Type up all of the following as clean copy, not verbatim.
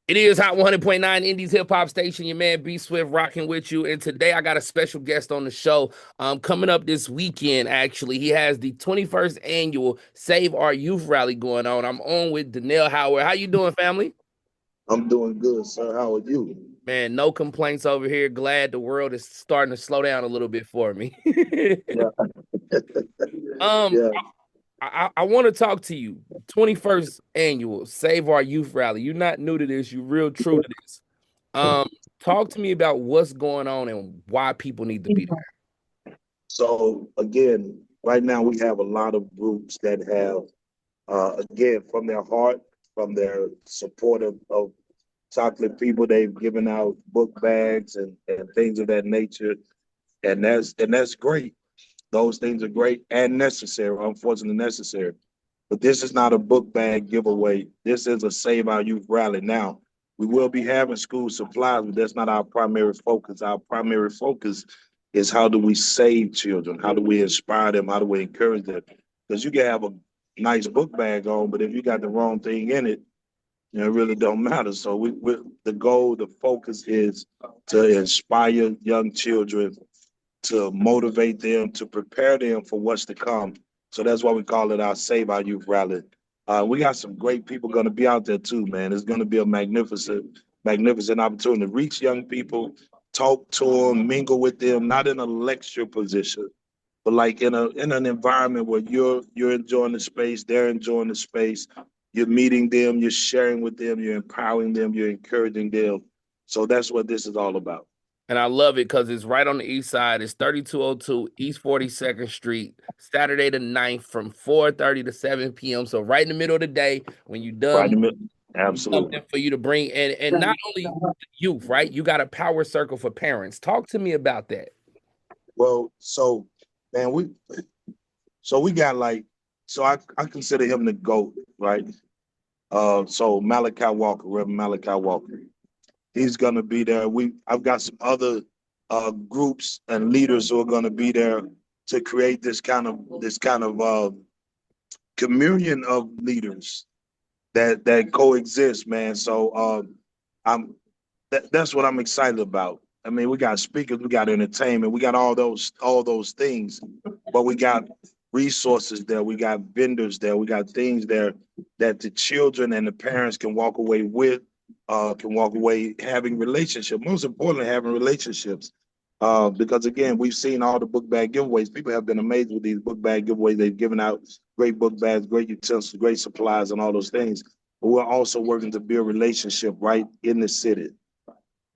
It is Hot 100.9 Indies Hip Hop Station. Your man Bswift rocking with you. And today I got a special guest on the show. Coming up this weekend, actually, he has the 21st annual Save Our Youth Rally going on. I'm on with Denell Howar. How you doing, family? I'm doing good, sir. How are you? Man, no complaints over here. Glad the world is starting to slow down a little bit for me. Yeah, um, yeah. I want to talk to you. 21st annual Save Our Youth Rally. You're not new to this. You're real true to this. Um, Talk to me about what's going on and why people need to be there. So again, right now we have a lot of groups that have, again, from their heart, from their support of chocolate people, they've given out book bags and things of that nature, and that's great. Those things are great and necessary, unfortunately necessary. But this is not a book bag giveaway. This is a Save Our Youth rally. Now, we will be having school supplies, but that's not our primary focus. Our primary focus is how do we save children? How do we inspire them? How do we encourage them? Because you can have a nice book bag on, but if you got the wrong thing in it, it really don't matter. So the goal, the focus is to inspire young children, to motivate them, to prepare them for what's to come. So that's why we call it our Save Our Youth Rally. We got some great people going to be out there too, man. It's going to be a magnificent opportunity to reach young people, talk to them, mingle with them, not in a lecture position, but like in an environment where you're enjoying the space, they're enjoying the space, you're meeting them, you're sharing with them, you're empowering them, you're encouraging them. So that's what this is all about. And I love it because it's right on the east side. It's 3202 East 42nd Street, Saturday the 9th from 4:30 to 7 p.m. So right in the middle of the day when you're Right done, in the middle. something Absolutely. for you to bring. And not only the youth, right? You got a power circle for parents. Talk to me about that. Well, so man, we got like I consider him the GOAT, right? So Malachi Walker, Reverend Malachi Walker. He's gonna be there. I've got some other groups and leaders who are gonna be there to create this kind of communion of leaders that coexist, man. So I'm that's what I'm excited about. I mean, we got speakers, we got entertainment, we got all those things, but we got resources there, we got vendors there, we got things there that the children and the parents can walk away with, can walk away having relationships. Most importantly, having relationships. Because again, we've seen all the book bag giveaways. People have been amazed with these book bag giveaways. They've given out great book bags, great utensils, great supplies, and all those things. But we're also working to build relationship right in the city.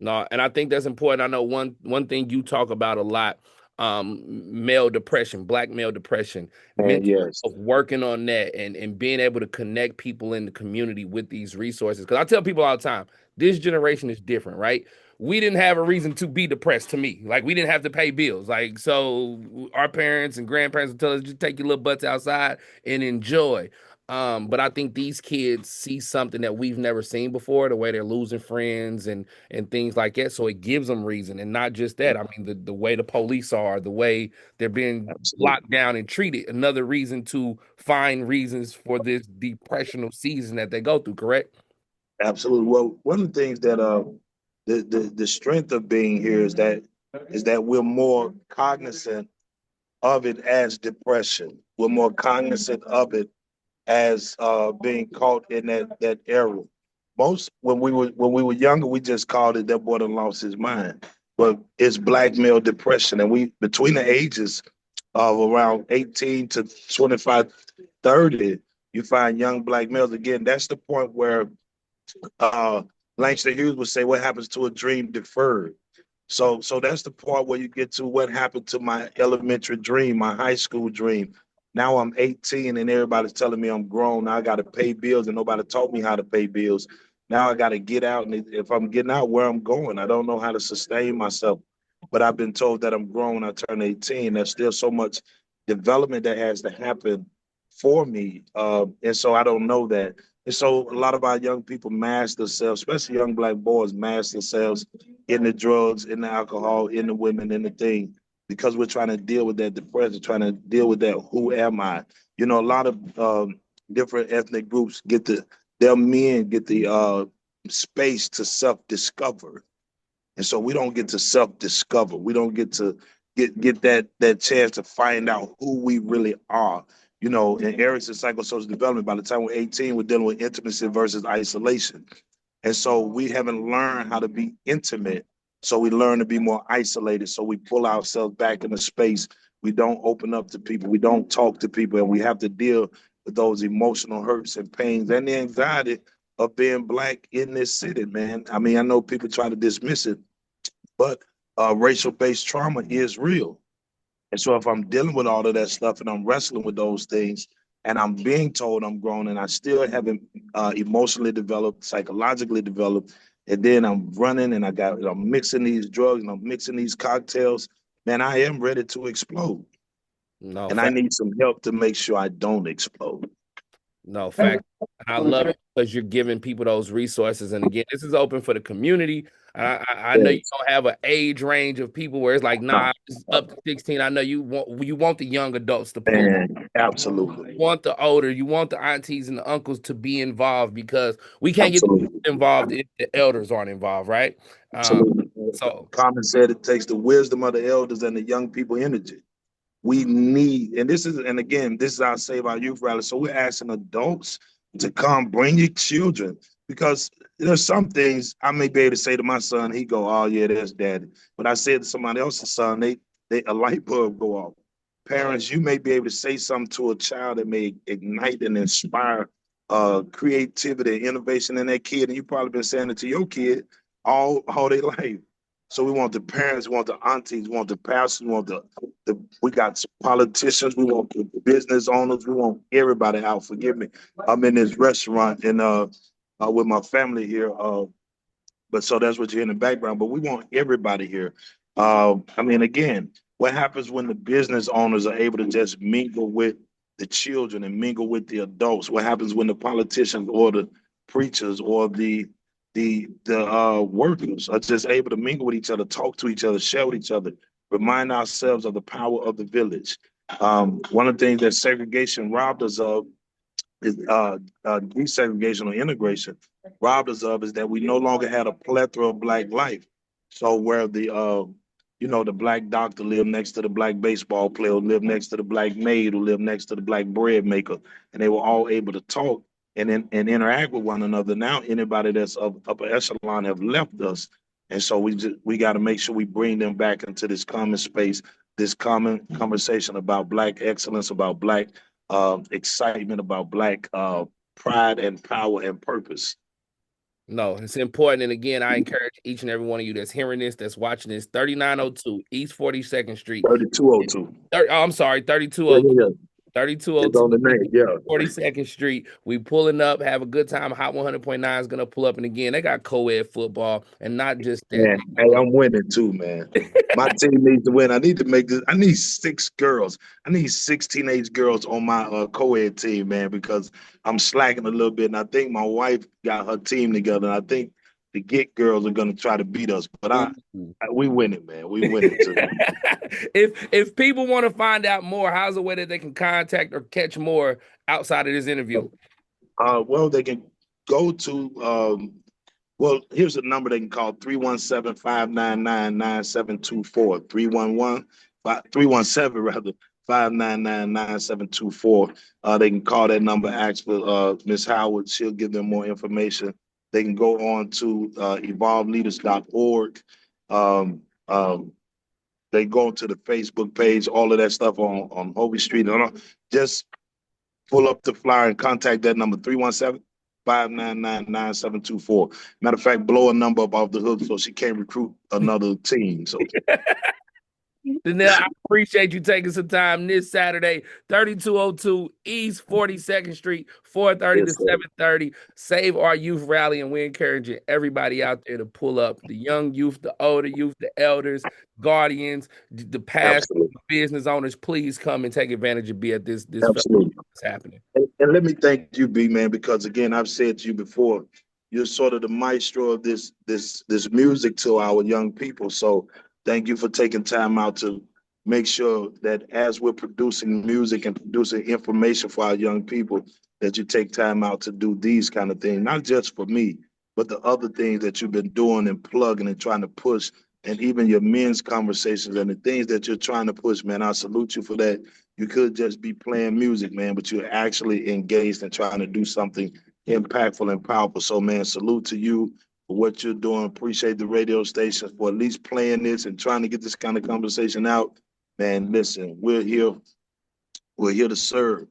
No, and I think that's important. I know one thing you talk about a lot, male depression, black male depression, And mental yes, health, working on that and being able to connect people in the community with these resources. Because I tell people all the time, this generation is different, right? We didn't have a reason to be depressed to me. Like we didn't have to pay bills. Like so our parents and grandparents would tell us just take your little butts outside and enjoy. But I think these kids see something that we've never seen before, the way they're losing friends and things like that. So it gives them reason, and not just that. I mean, the way the police are, the way they're being locked absolutely, down and treated, another reason to find reasons for this depressional season that they go through. Correct? absolutely. Well, one of the things that the strength of being here is that we're more cognizant of it as depression. We're more cognizant of it as being caught in that era. Most when we were younger, we just called it that boy done lost his mind. But it's black male depression, and we between the ages of around 18 to 25, 30, you find young black males again. That's the point where uh, Langston Hughes would say, "What happens to a dream deferred?" So that's the part where you get to what happened to my elementary dream, my high school dream. Now I'm 18 and everybody's telling me I'm grown. Now I got to pay bills and nobody taught me how to pay bills. Now I got to get out. And if I'm getting out, where I'm going, I don't know how to sustain myself. But I've been told that I'm grown. I turned 18. There's still so much development that has to happen for me. And so I don't know that. And so a lot of our young people mask themselves, especially young black boys, mask themselves in the drugs, in the alcohol, in the women, in the thing, because we're trying to deal with that depression, trying to deal with that. Who am I? You know, a lot of different ethnic groups get their men get the space to self-discover. And so we don't get to self-discover. We don't get to get that chance to find out who we really are. You know, in Erickson psychosocial development, by the time we're 18, we're dealing with intimacy versus isolation. And so we haven't learned how to be intimate. So we learn to be more isolated. So we pull ourselves back in the space. We don't open up to people. We don't talk to people. And we have to deal with those emotional hurts and pains and the anxiety of being Black in this city, man. I mean, I know people try to dismiss it, but racial-based trauma is real. And so if I'm dealing with all of that stuff and I'm wrestling with those things and I'm being told I'm grown and I still haven't emotionally developed, psychologically developed, and then I'm running and I'm mixing these drugs and I'm mixing these cocktails, man, I am ready to explode. No And I fact. need some help to make sure I don't explode. No fact. I love it because you're giving people those resources. And again, this is open for the community. I know you Yes. don't have an age range of people where it's like, nah, it's up to 16. I know you want the young adults to pull, Man, absolutely. you want the older, you want the aunties and the uncles to be involved because we can't get Absolutely. involved if the elders aren't involved, right? Absolutely. So Common said it takes the wisdom of the elders and the young people energy. We need, and again, this is our Save Our Youth rally. So we're asking adults to come bring your children because there's some things I may be able to say to my son, he go, oh yeah, that's daddy. But I said to somebody else's son, they a light bulb go off. Parents, you may be able to say something to a child that may ignite and inspire creativity and innovation in that kid. And you probably been saying it to your kid all their life. So we want the parents, we want the aunties, we want the pastors, we want we got politicians, we want the business owners, we want everybody out. Forgive me. I'm in this restaurant and with my family here. But so that's what you hear in the background. But we want everybody here. I mean, again, what happens when the business owners are able to just mingle with the children and mingle with the adults? What happens when the politicians or the preachers or the workers are just able to mingle with each other, talk to each other, share with each other, remind ourselves of the power of the village. One of the things that segregation robbed us of is desegregation or integration robbed us of is that we no longer had a plethora of Black life. So where the Black doctor lived next to the Black baseball player, lived next to the Black maid, who lived next to the Black bread maker, and they were all able to talk and interact with one another. Now anybody that's of upper echelon have left us, and so we got to make sure we bring them back into this common space, this common conversation about Black excellence, about Black excitement, about Black pride and power and purpose. no, it's important. And again, I encourage each and every one of you that's hearing this, that's watching this, 3902 East 42nd Street. 3202. I'm sorry, Yeah, 3202. yeah, yeah. It's 3202 on the name. Yeah. 42nd Street. We pulling up, have a good time. Hot 100.9 is gonna pull up. And again, they got co-ed football, and not just that. Man, hey, I'm winning too, man. My team needs to win. I need to make this. I need 6 girls. I need 6 teenage girls on my co-ed team, man, because I'm slacking a little bit. And I think my wife got her team together. And I think the Get girls are gonna try to beat us. But we win it, man. We win it too. If people want to find out more, how's the way that they can contact or catch more outside of this interview? Well, they can go to well, here's a number they can call 317-599-9724. 317 rather 599-9724. They can call that number, ask for Ms. Howard. She'll give them more information. They can go on to evolveleaders.org. They go to the Facebook page, all of that stuff on Hovey Street. Just pull up the flyer and contact that number, 317-599-9724. Matter of fact, blow a number up off the hook so she can't recruit another team. So Denell, I appreciate you taking some time this Saturday, 3202 East 42nd Street, 4:30 to yes, 7:30. Save Our Youth Rally, and we're encouraging everybody out there to pull up. The young youth, the older youth, the elders, guardians, the past absolutely. business owners. Please come and take advantage and be at this Absolutely. that's happening. And let me thank you, B man, because again, I've said to you before, you're sort of the maestro of this music to our young people. So thank you for taking time out to make sure that as we're producing music and producing information for our young people, that you take time out to do these kind of things, not just for me, but the other things that you've been doing and plugging and trying to push, and even your men's conversations and the things that you're trying to push, man. I salute you for that. You could just be playing music, man, but you're actually engaged and trying to do something impactful and powerful. So, man, salute to you for what you're doing. Appreciate the radio stations for at least playing this and trying to get this kind of conversation out. Man, listen, we're here. We're here to serve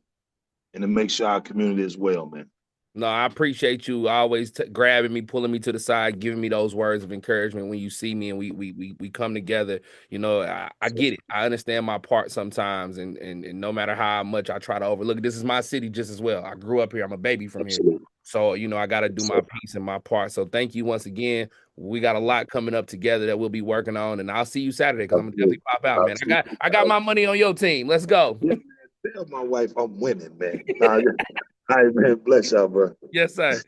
and to make sure our community is well, man. No, I appreciate you always grabbing me, pulling me to the side, giving me those words of encouragement when you see me and we come together. You know, I get it. I understand my part sometimes, and no matter how much I try to overlook it, this is my city just as well. I grew up here. I'm a baby from here. Absolutely. So, you know, I got to do my So, piece and my part. So thank you once again. We got a lot coming up together that we'll be working on, and I'll see you Saturday because I'm gonna absolutely. definitely pop out, man. Absolutely. I got my money on your team. Let's go. Yeah, man. Tell my wife I'm winning, man. All right, man. Bless y'all, bro. Yes, sir.